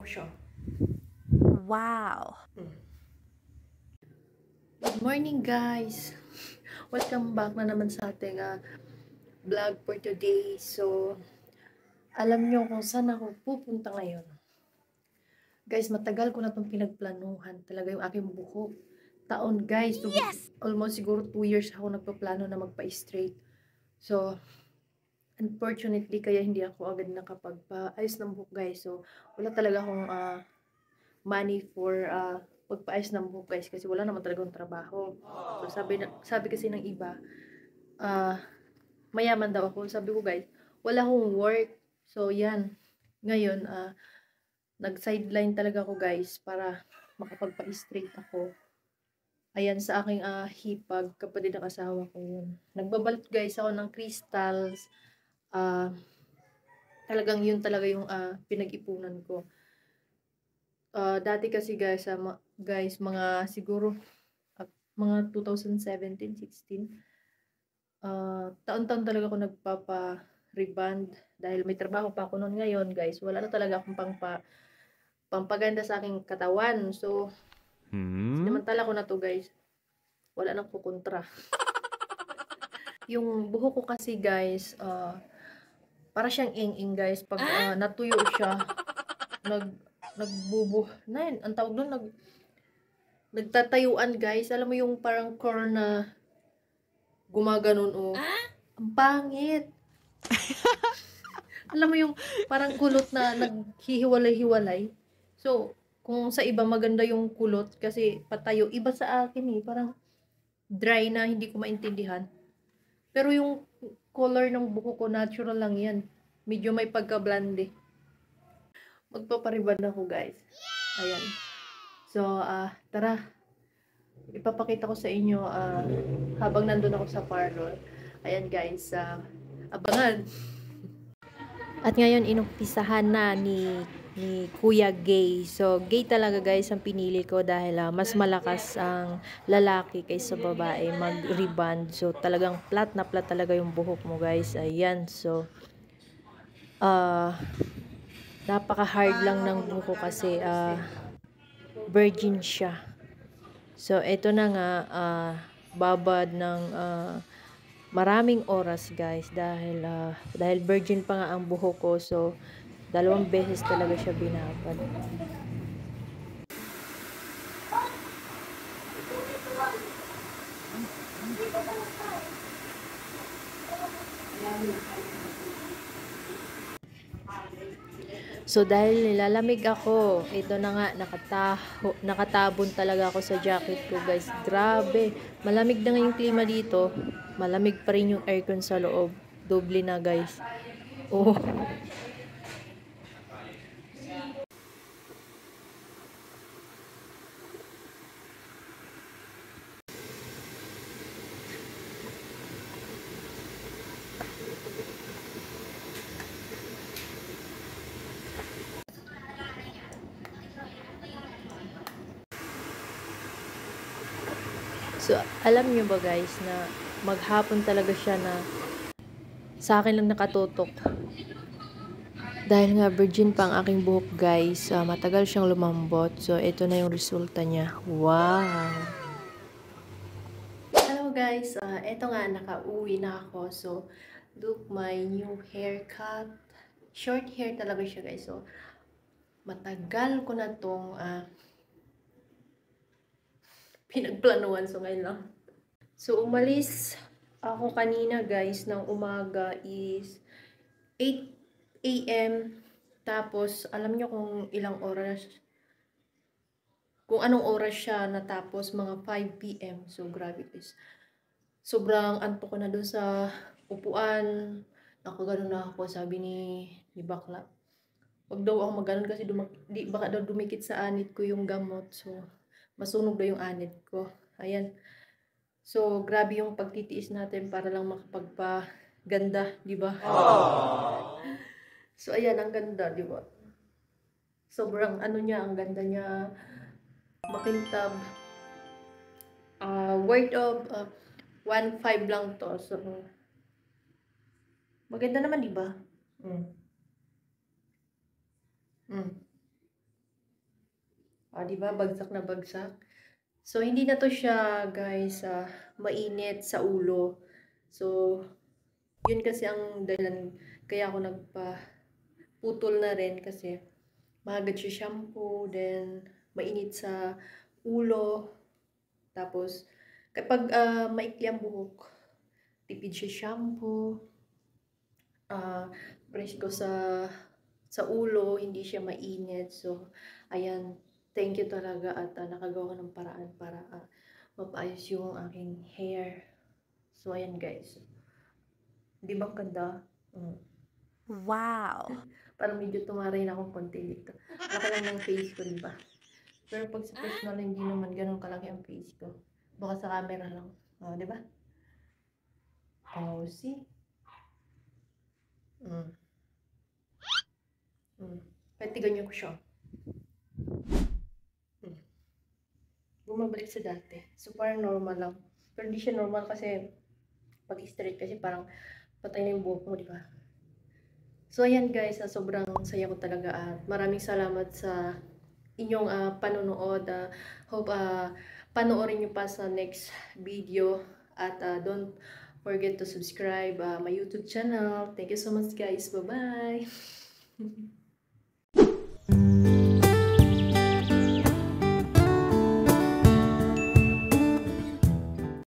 Siya. Wow! Good morning guys! Welcome back na naman sa ating vlog for today. So, alam nyo kung saan ako pupunta ngayon. Guys, matagal ko na itong pinagplanuhan. Talaga yung aking buhok. Taon guys. So, Yes! almost siguro 2 years ako nagpaplano na magpa-straight. So, unfortunately, kaya hindi ako agad nakapagpa-ayos ng buhok guys. So, wala talaga akong money for pagpaayos ng buhok guys kasi wala naman talagang trabaho. So sabi kasi ng iba, mayaman daw ako. Sabi ko guys, wala akong work. So yan. Ngayon nag-sideline talaga ako guys para makapagpa-straight ako. Ayan sa aking hipag, kapatid ng asawa ko yun. Nagbabalot guys ako ng crystals. Talagang yun talaga yung pinag-ipunan ko. Dati kasi guys, mga siguro mga 2017-16, taon-taon talaga ako nagpapa-reband dahil may trabaho pa ako noon. Ngayon guys, wala na talaga akong pampaganda sa aking katawan. So, sinamantala ko na to guys. Wala nang kukontra. Yung buhok ko kasi guys, para siyang ing-ing guys. Pag natuyo siya, nagbubuh na yun. Ang tawag doon, nagtatayuan guys. Alam mo yung parang core na gumaganon o ang pangit. Alam mo yung parang kulot na naghihiwalay-hiwalay. So, kung sa iba maganda yung kulot kasi patayo, iba sa akin parang dry na hindi ko maintindihan. Pero yung color ng buko ko natural lang yan. Medyo may pagka-blonde. Magpapariban ako guys. Ayan. So, tara. Ipapakita ko sa inyo habang nandun ako sa parlor. Ayan guys, abangan. At ngayon, inumpisahan na ni Kuya Gay. So, gay talaga guys ang pinili ko dahil mas malakas ang lalaki kaysa babae mag-reband. So, talagang flat na flat talaga yung buhok mo guys. Ayan. So, napaka-hard lang ng buhok kasi virgin siya. So, ito na nga, babad ng maraming oras guys dahil virgin pa nga ang buhok ko. So, 2 beses talaga siya binabad. So, dahil nilalamig ako, ito na nga, nakatabon talaga ako sa jacket ko, guys. Grabe. Malamig na nga yung klima dito. Malamig pa rin yung aircon sa loob. Doble na, guys. Oh. So, alam nyo ba, guys, na maghapon talaga siya na sa akin lang nakatutok. Dahil nga virgin pa ang aking buhok guys, matagal siyang lumambot. So, ito na yung resulta niya. Wow! Hello guys, eto nga nakauwi na ako. So, look my new haircut. Short hair talaga siya guys. So, matagal ko na tong pinagplanuhan. So, ngayon lang. So, umalis ako kanina guys ng umaga is 8 a.m. Tapos, alam nyo kung ilang oras, kung anong oras siya natapos, mga 5 p.m. So, grabe guys. Sobrang antok ko na doon sa upuan. Nakagano na ako, sabi ni bakla. Wag daw ako maganon kasi baka daw dumikit sa anit ko yung gamot. So, masunog daw yung anit ko. Ayan. So, grabe yung pagtitiis natin para lang makapagpaganda, di ba? So, ayan, ang ganda, di ba? Sobrang ano niya, ang ganda niya. Makintab. Worth of 1.5 lang to. So, maganda naman, di ba? Mm. di ba? Bagsak na bagsak. So, hindi na to siya, guys, mainit sa ulo. So, yun kasi ang dahilan kaya ako nagpa-putol na rin kasi mahagad siya shampoo, then mainit sa ulo. Tapos, kapag maikli ang buhok, tipid siya shampoo, fresh ko sa ulo, hindi siya mainit. So, ayan, thank you talaga at nakagawa ko ng paraan para mapaayos yung aking hair. So, ayan guys. Di ba ang ganda? Wow! Parang medyo tumaray na akong konti dito. Laki lang ng face ko, di ba? Pero pag sa personal, hindi naman ganun kalaki ang face ko. Baka sa camera lang. Di ba? Oh, see? Kahit ganyan ko siya. Bumabalik sa dati. So, parang normal lang. Pero di siya normal kasi pag straight kasi parang patay na yung buhok mo, di ba? So, ayan guys, sobrang saya ko talaga at maraming salamat sa inyong panonood. Hope panoorin nyo pa sa next video at don't forget to subscribe my YouTube channel. Thank you so much guys. Bye-bye!